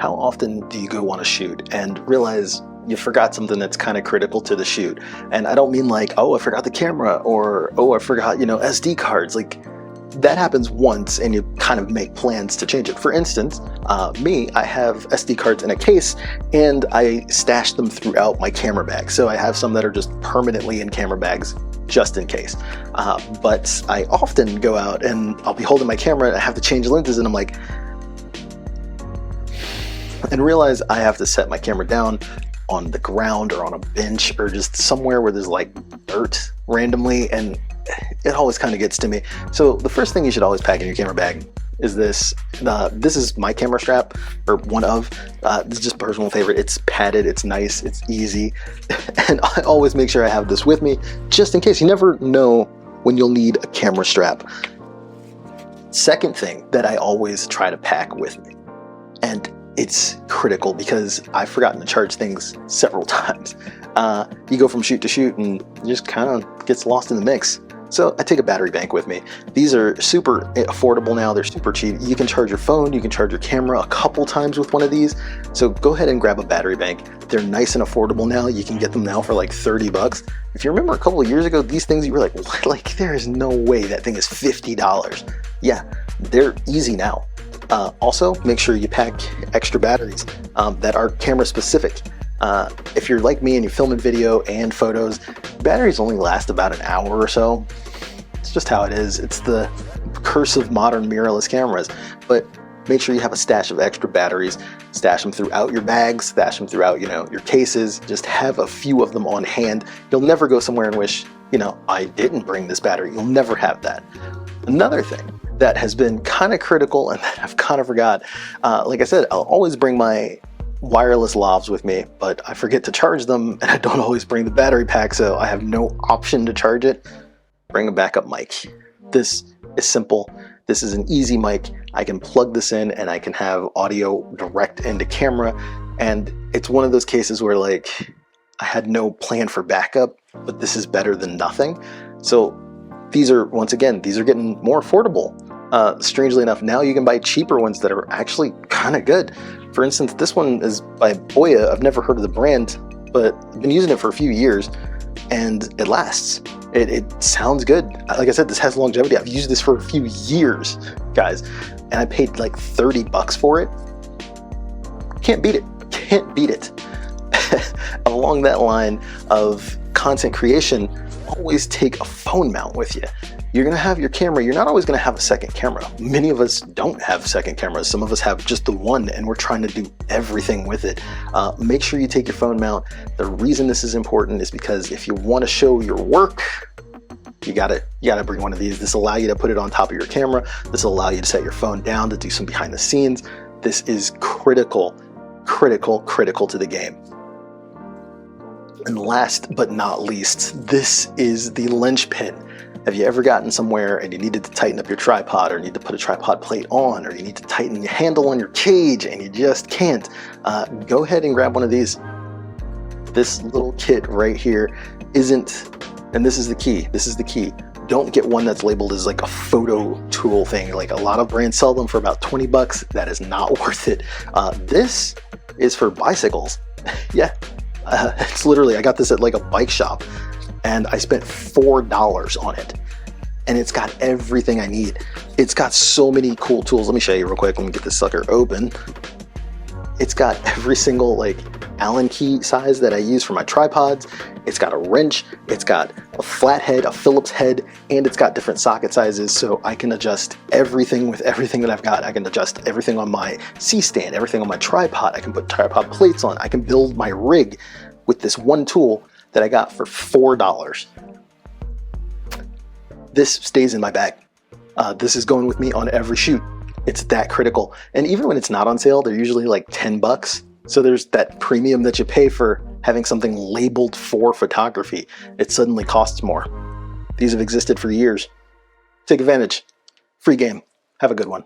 How often do you go on a shoot and realize you forgot something that's kind of critical to the shoot? And I don't mean like, oh, I forgot the camera, or oh, I forgot, SD cards. Like, that happens once and you kind of make plans to change it. For instance, I have SD cards in a case and I stash them throughout my camera bag. So I have some that are just permanently in camera bags just in case. But I often go out and I'll be holding my camera and I have to change lenses and I'm like, and realize I have to set my camera down on the ground or on a bench or just somewhere where there's like dirt randomly, and it always kind of gets to me. So the first thing you should always pack in your camera bag is this. This is my camera strap, or one of. This is just personal favorite. It's padded, it's nice, it's easy, and I always make sure I have this with me just in case. You never know when you'll need a camera strap. Second thing that I always try to pack with me, and it's critical because I've forgotten to charge things several times. You go from shoot to shoot and it just kind of gets lost in the mix. So I take a battery bank with me. These are super affordable now. They're super cheap. You can charge your phone, you can charge your camera a couple times with one of these. So go ahead and grab a battery bank. They're nice and affordable now. You can get them now for like 30 bucks. If you remember a couple of years ago, these things, you were like, what? Like, there is no way that thing is $50. Yeah, they're easy now. Also, make sure you pack extra batteries that are camera specific. If you're like me and you're filming video and photos, batteries only last about an hour or so. It's just how it is. It's the curse of modern mirrorless cameras. But make sure you have a stash of extra batteries. Stash them throughout your bags, stash them throughout, your cases. Just have a few of them on hand. You'll never go somewhere and wish, I didn't bring this battery. You'll never have that. Another thing that has been kind of critical and that I've kind of forgot, like I said, I'll always bring my wireless lavs with me, but I forget to charge them and I don't always bring the battery pack, so I have no option to charge it. Bring a backup mic. This is simple. This is an easy mic. I can plug this in and I can have audio direct into camera, and it's one of those cases where like I had no plan for backup, but this is better than nothing. So these are getting more affordable. Strangely enough, now you can buy cheaper ones that are actually kind of good. For instance, this one is by Boya. I've never heard of the brand, but I've been using it for a few years and it lasts. It sounds good. Like I said, this has longevity. I've used this for a few years, guys, and I paid like 30 bucks for it. Can't beat it. Can't beat it. Along that line of content creation, always take a phone mount with you. You're going to have your camera. You're not always going to have a second camera. Many of us don't have second cameras. Some of us have just the one and we're trying to do everything with it. Make sure you take your phone mount. The reason this is important is because if you want to show your work, you gotta bring one of these. This will allow you to put it on top of your camera. This will allow you to set your phone down to do some behind the scenes. This is critical to the game. And last but not least, this is the linchpin. Have you ever gotten somewhere and you needed to tighten up your tripod, or need to put a tripod plate on, or you need to tighten the handle on your cage and you just can't? Go ahead and grab one of these. This little kit right here isn't, and this is the key, don't get one that's labeled as like a photo tool thing. Like a lot of brands sell them for about 20 bucks. That is not worth it. This is for bicycles. Yeah. It's literally, I got this at like a bike shop and I spent $4 on it, and it's got everything I need. It's got so many cool tools. Let me show you real quick. Let me get this sucker open. It's got every single like Allen key size that I use for my tripods. It's got a wrench, it's got a flat head, a Phillips head, and it's got different socket sizes, so I can adjust everything with everything that I've got. I can adjust everything on my C-stand, everything on my tripod. I can put tripod plates on. I can build my rig with this one tool that I got for $4. This stays in my bag. This is going with me on every shoot. It's that critical. And even when it's not on sale, they're usually like 10 bucks. So there's that premium that you pay for having something labeled for photography. It suddenly costs more. These have existed for years. Take advantage. Free game. Have a good one.